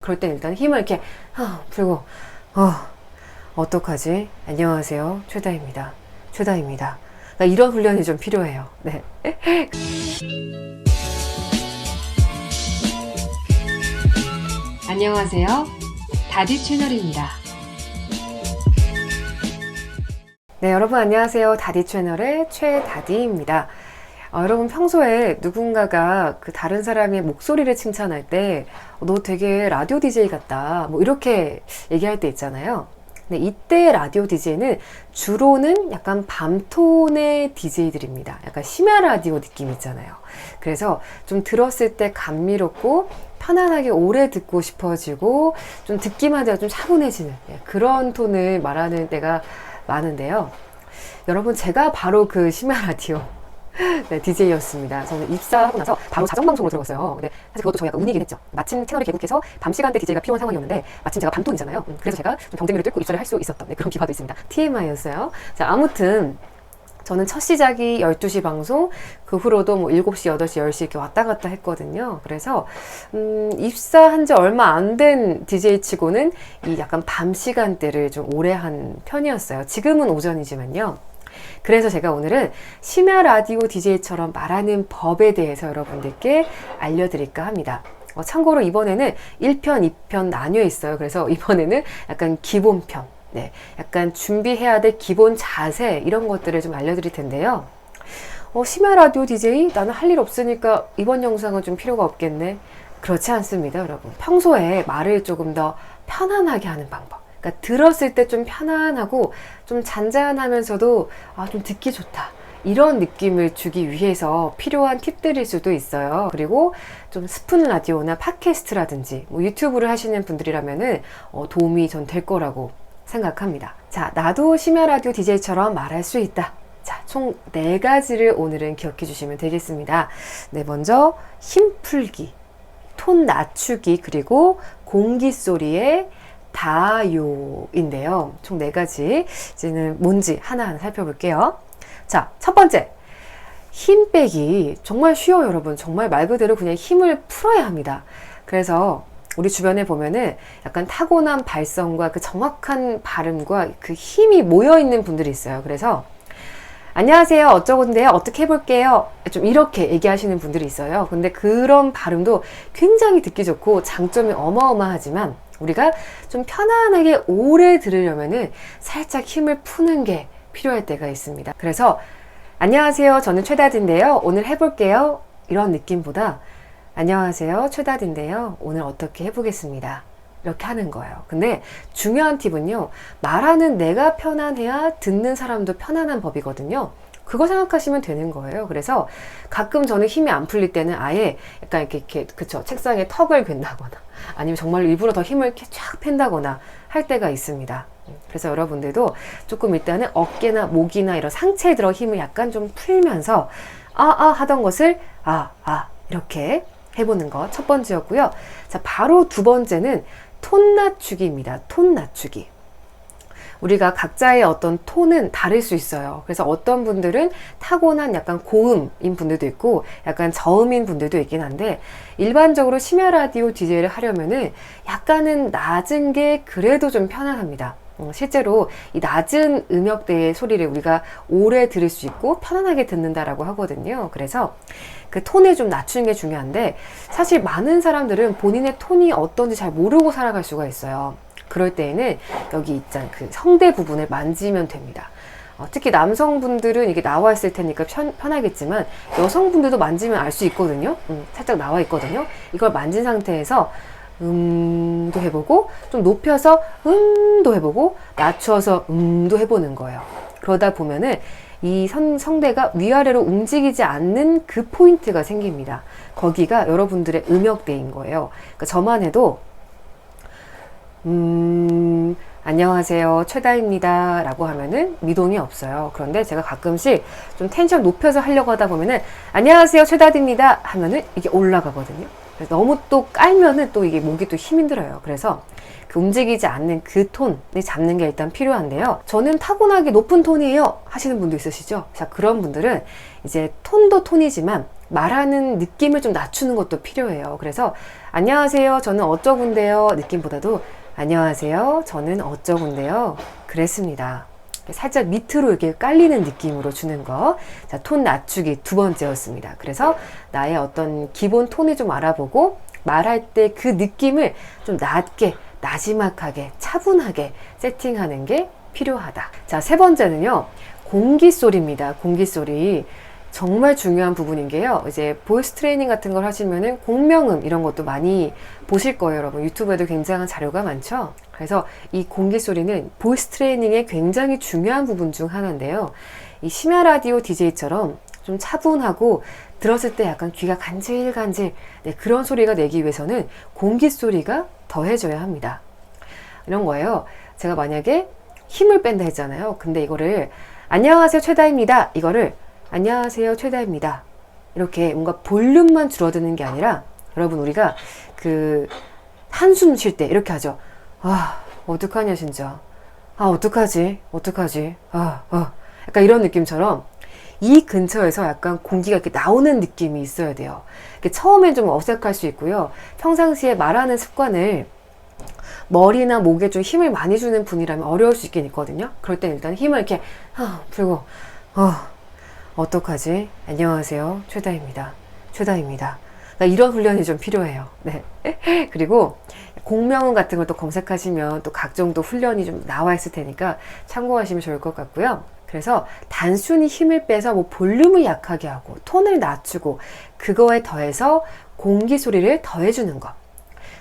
그럴 땐 일단 힘을 이렇게 풀고 어떡하지? 안녕하세요, 최다입니다. 최다입니다. 그러니까 이런 훈련이 좀 필요해요. 네. 안녕하세요, 다디 채널입니다. 네, 여러분 안녕하세요. 다디 채널의 최다디입니다. 여러분 평소에 누군가가 그 다른 사람의 목소리를 칭찬할 때 너 되게 라디오 DJ 같다 뭐 이렇게 얘기할 때 있잖아요. 근데 이때 라디오 DJ는 주로는 약간 밤톤의 DJ들입니다. 약간 심야 라디오 느낌 있잖아요. 그래서 좀 들었을 때 감미롭고 편안하게 오래 듣고 싶어지고 좀 듣기만 해도 좀 차분해지는 그런 톤을 말하는 때가 많은데요. 여러분 제가 바로 그 심야 라디오 네, DJ였습니다. 저는 입사하고 나서 바로 자정방송으로 들어갔어요. 근데 사실 그것도 저희 약간 운이긴 했죠. 마침 채널이 개국해서 밤 시간대 DJ가 필요한 상황이었는데 마침 제가 밤톤이잖아요. 그래서 제가 좀 경쟁률을 뚫고 입사를 할 수 있었던 그런 기화도 있습니다. TMI였어요. 자, 아무튼 저는 첫 시작이 12시 방송, 그 후로도 뭐 7시, 8시, 10시 이렇게 왔다 갔다 했거든요. 그래서 입사한 지 얼마 안 된 DJ 치고는 이 약간 밤 시간대를 좀 오래 한 편이었어요. 지금은 오전이지만요. 그래서 제가 오늘은 심야 라디오 DJ처럼 말하는 법에 대해서 여러분들께 알려드릴까 합니다. 참고로 이번에는 1편, 2편 나뉘어 있어요. 그래서 이번에는 약간 기본편, 네, 약간 준비해야 될 기본 자세 이런 것들을 좀 알려드릴 텐데요. 심야 라디오 DJ? 나는 할 일 없으니까 이번 영상은 좀 필요가 없겠네. 그렇지 않습니다, 여러분. 평소에 말을 조금 더 편안하게 하는 방법. 그러니까 들었을 때 좀 편안하고 좀 잔잔하면서도 좀 듣기 좋다 이런 느낌을 주기 위해서 필요한 팁들일 수도 있어요. 그리고 좀 스푼 라디오나 팟캐스트라든지 뭐 유튜브를 하시는 분들이라면은 도움이 전 될 거라고 생각합니다. 자, 나도 심야 라디오 DJ처럼 말할 수 있다. 자, 총 4가지를 오늘은 기억해 주시면 되겠습니다. 네, 먼저 힘 풀기, 톤 낮추기, 그리고 공기 소리의 다요인데요. 총 4가지 이제는 뭔지 하나하나 살펴볼게요. 자, 첫 번째, 힘 빼기. 정말 쉬워요, 여러분. 정말 말 그대로 그냥 힘을 풀어야 합니다. 그래서 우리 주변에 보면은 약간 타고난 발성과 그 정확한 발음과 그 힘이 모여있는 분들이 있어요. 그래서 안녕하세요, 어쩌고인데요, 어떻게 해볼게요, 좀 이렇게 얘기하시는 분들이 있어요. 근데 그런 발음도 굉장히 듣기 좋고 장점이 어마어마하지만 우리가 좀 편안하게 오래 들으려면은 살짝 힘을 푸는 게 필요할 때가 있습니다. 그래서 안녕하세요, 저는 최다디인데요, 오늘 해볼게요, 이런 느낌보다 안녕하세요, 최다디인데요, 오늘 어떻게 해보겠습니다, 이렇게 하는 거예요. 근데 중요한 팁은요, 말하는 내가 편안해야 듣는 사람도 편안한 법이거든요. 그거 생각하시면 되는 거예요. 그래서 가끔 저는 힘이 안 풀릴 때는 아예 약간 이렇게 그쵸, 책상에 턱을 괸다거나 아니면 정말 일부러 더 힘을 이렇게 쫙 팬다거나 할 때가 있습니다. 그래서 여러분들도 조금 일단은 어깨나 목이나 이런 상체에 들어 힘을 약간 좀 풀면서 하던 것을 이렇게 해보는 것 첫 번째였고요. 자, 바로 두 번째는 톤 낮추기입니다. 톤 낮추기. 우리가 각자의 어떤 톤은 다를 수 있어요. 그래서 어떤 분들은 타고난 약간 고음인 분들도 있고 약간 저음인 분들도 있긴 한데 일반적으로 심야 라디오 DJ를 하려면은 약간은 낮은 게 그래도 좀 편안합니다. 실제로 이 낮은 음역대의 소리를 우리가 오래 들을 수 있고 편안하게 듣는다라고 하거든요. 그래서 그 톤을 좀 낮추는 게 중요한데 사실 많은 사람들은 본인의 톤이 어떤지 잘 모르고 살아갈 수가 있어요. 그럴 때에는 여기 있잖아요, 그 성대 부분을 만지면 됩니다. 특히 남성분들은 이게 나와 있을 테니까 편하겠지만 여성분들도 만지면 알 수 있거든요. 살짝 나와 있거든요. 이걸 만진 상태에서 도 해보고 좀 높여서 도 해보고 낮춰서 도 해보는 거예요. 그러다 보면은 이 성대가 위아래로 움직이지 않는 그 포인트가 생깁니다. 거기가 여러분들의 음역대인 거예요. 그러니까 저만 해도 안녕하세요, 최다입니다 라고 하면은 미동이 없어요. 그런데 제가 가끔씩 좀 텐션 높여서 하려고 하다 보면은 안녕하세요, 최다입니다 하면은 이게 올라가거든요. 그래서 너무 또 깔면은 또 이게 목이 또 힘들어요. 그래서 그 움직이지 않는 그 톤을 잡는 게 일단 필요한데요. 저는 타고나게 높은 톤이에요 하시는 분도 있으시죠? 자, 그런 분들은 이제 톤도 톤이지만 말하는 느낌을 좀 낮추는 것도 필요해요. 그래서 안녕하세요, 저는 어쩌군데요 느낌보다도 안녕하세요, 저는 어쩌군데요 그랬습니다. 살짝 밑으로 이렇게 깔리는 느낌으로 주는 거. 자, 톤 낮추기 두 번째였습니다. 그래서 나의 어떤 기본 톤을 좀 알아보고 말할 때 그 느낌을 좀 낮게, 나지막하게, 차분하게 세팅하는 게 필요하다. 자, 세 번째는요, 공기 소리입니다. 공기 소리. 정말 중요한 부분인 게요. 이제 보이스 트레이닝 같은 걸 하시면은 공명음 이런 것도 많이 보실 거예요, 여러분. 유튜브에도 굉장한 자료가 많죠. 그래서 이 공기 소리는 보이스 트레이닝의 굉장히 중요한 부분 중 하나인데요. 이 심야 라디오 DJ처럼 좀 차분하고 들었을 때 약간 귀가 간질간질, 네, 그런 소리가 내기 위해서는 공기 소리가 더해져야 합니다. 이런 거예요. 제가 만약에 힘을 뺀다 했잖아요. 근데 이거를 안녕하세요 최다입니다, 이거를 안녕하세요 최다입니다, 이렇게 뭔가 볼륨만 줄어드는 게 아니라, 여러분 우리가 그 한숨 쉴 때 이렇게 하죠. 아, 어떡하냐 진짜, 아 어떡하지 약간 이런 느낌처럼 이 근처에서 약간 공기가 이렇게 나오는 느낌이 있어야 돼요. 처음엔 좀 어색할 수 있고요. 평상시에 말하는 습관을 머리나 목에 좀 힘을 많이 주는 분이라면 어려울 수 있긴 있거든요. 그럴 땐 일단 힘을 이렇게 풀고 어떡하지? 안녕하세요 최다입니다. 최다입니다. 이런 훈련이 좀 필요해요. 네. 그리고 공명음 같은 걸 또 검색하시면 또 각종 또 훈련이 좀 나와 있을 테니까 참고하시면 좋을 것 같고요. 그래서 단순히 힘을 빼서 뭐 볼륨을 약하게 하고 톤을 낮추고 그거에 더해서 공기 소리를 더해주는 것.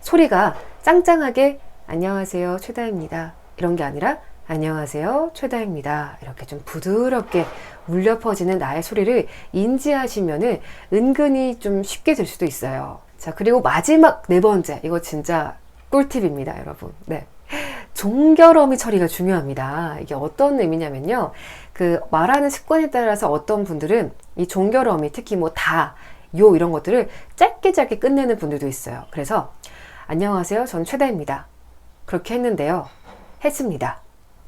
소리가 짱짱하게 안녕하세요 최다입니다 이런 게 아니라 안녕하세요 최다입니다 이렇게 좀 부드럽게 울려 퍼지는 나의 소리를 인지하시면은 은근히 좀 쉽게 될 수도 있어요. 자, 그리고 마지막 네 번째, 이거 진짜 꿀팁입니다, 여러분. 네. 종결어미 처리가 중요합니다. 이게 어떤 의미냐면요, 그 말하는 습관에 따라서 어떤 분들은 이 종결어미, 특히 뭐 다, 요 이런 것들을 짧게 끝내는 분들도 있어요. 그래서 안녕하세요, 전 최다입니다 그렇게 했는데요, 했습니다,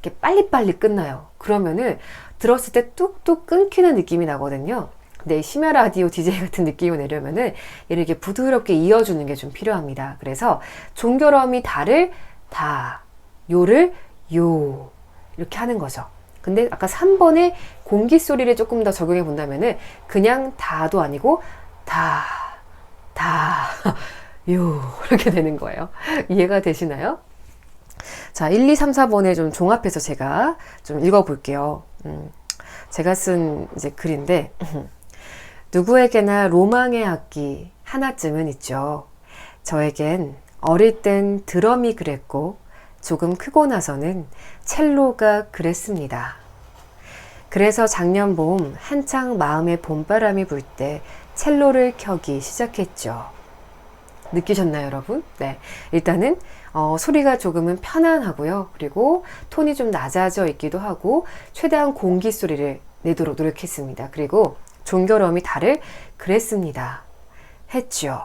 이렇게 빨리빨리 끝나요. 그러면은 들었을 때 뚝뚝 끊기는 느낌이 나거든요. 근데 심야 라디오 DJ 같은 느낌을 내려면은 이렇게 부드럽게 이어주는 게 좀 필요합니다. 그래서 종결어미 다를 다, 요를 요, 이렇게 하는 거죠. 근데 아까 3번에 공기 소리를 조금 더 적용해 본다면은 그냥 다도 아니고 다, 요, 이렇게 되는 거예요. 이해가 되시나요? 자, 1, 2, 3, 4번에 좀 종합해서 제가 좀 읽어볼게요. 제가 쓴 이제 글인데, 누구에게나 로망의 악기 하나쯤은 있죠. 저에겐 어릴 땐 드럼이 그랬고, 조금 크고 나서는 첼로가 그랬습니다. 그래서 작년 봄 한창 마음에 봄바람이 불 때 첼로를 켜기 시작했죠. 느끼셨나요, 여러분? 네. 일단은 소리가 조금은 편안하고요. 그리고 톤이 좀 낮아져 있기도 하고 최대한 공기 소리를 내도록 노력했습니다. 그리고 종결음이 다를 그랬습니다. 했죠.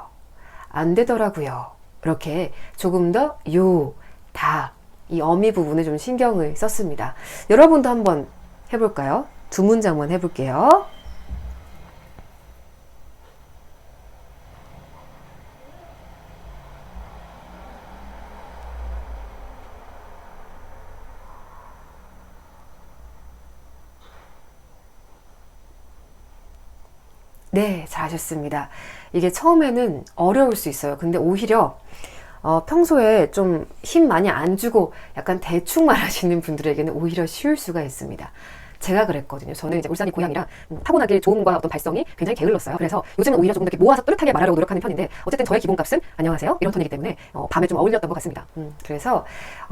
안 되더라고요. 이렇게 조금 더 요, 다, 이 어미 부분에 좀 신경을 썼습니다. 여러분도 한번 해볼까요? 두 문장만 해볼게요. 네, 잘하셨습니다. 이게 처음에는 어려울 수 있어요. 근데 오히려 평소에 좀 힘 많이 안 주고 약간 대충 말하시는 분들에게는 오히려 쉬울 수가 있습니다. 제가 그랬거든요. 저는 이제 울산이 고향이라 타고나길 좋음과 어떤 발성이 굉장히 게을렀어요. 그래서 요즘은 오히려 조금 더 이렇게 모아서 또렷하게 말하려고 노력하는 편인데, 어쨌든 저의 기본값은 안녕하세요 이런 톤이기 때문에 밤에 좀 어울렸던 것 같습니다. 그래서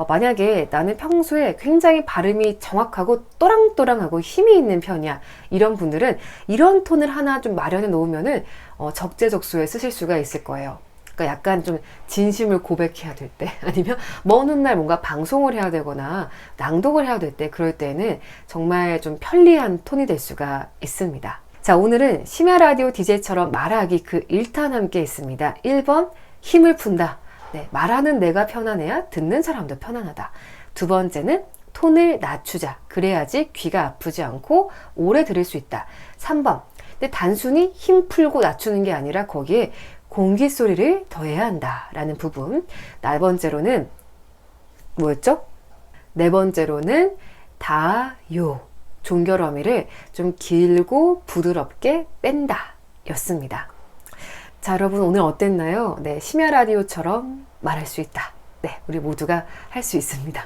만약에 나는 평소에 굉장히 발음이 정확하고 또랑또랑하고 힘이 있는 편이야, 이런 분들은 이런 톤을 하나 좀 마련해 놓으면은 적재적소에 쓰실 수가 있을 거예요. 그러니까 약간 좀 진심을 고백해야 될 때, 아니면 먼 훗날 뭔가 방송을 해야 되거나 낭독을 해야 될 때, 그럴 때는 정말 좀 편리한 톤이 될 수가 있습니다. 자, 오늘은 심야 라디오 DJ처럼 말하기 그 1탄 함께 있습니다. 1번, 힘을 푼다. 네, 말하는 내가 편안해야 듣는 사람도 편안하다. 두 번째는 톤을 낮추자. 그래야지 귀가 아프지 않고 오래 들을 수 있다. 3번, 근데 단순히 힘 풀고 낮추는 게 아니라 거기에 공기 소리를 더해야 한다라는 부분. 네 번째로는 뭐였죠? 네 번째로는 다요. 종결어미를 좀 길고 부드럽게 뺀다 였습니다. 자, 여러분 오늘 어땠나요? 네, 심야 라디오처럼 말할 수 있다. 네, 우리 모두가 할 수 있습니다.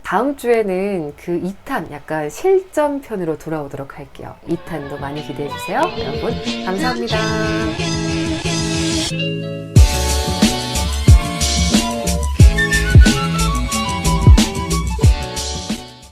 다음 주에는 그 2탄 약간 실전편으로 돌아오도록 할게요. 2탄도 많이 기대해 주세요. 여러분 감사합니다.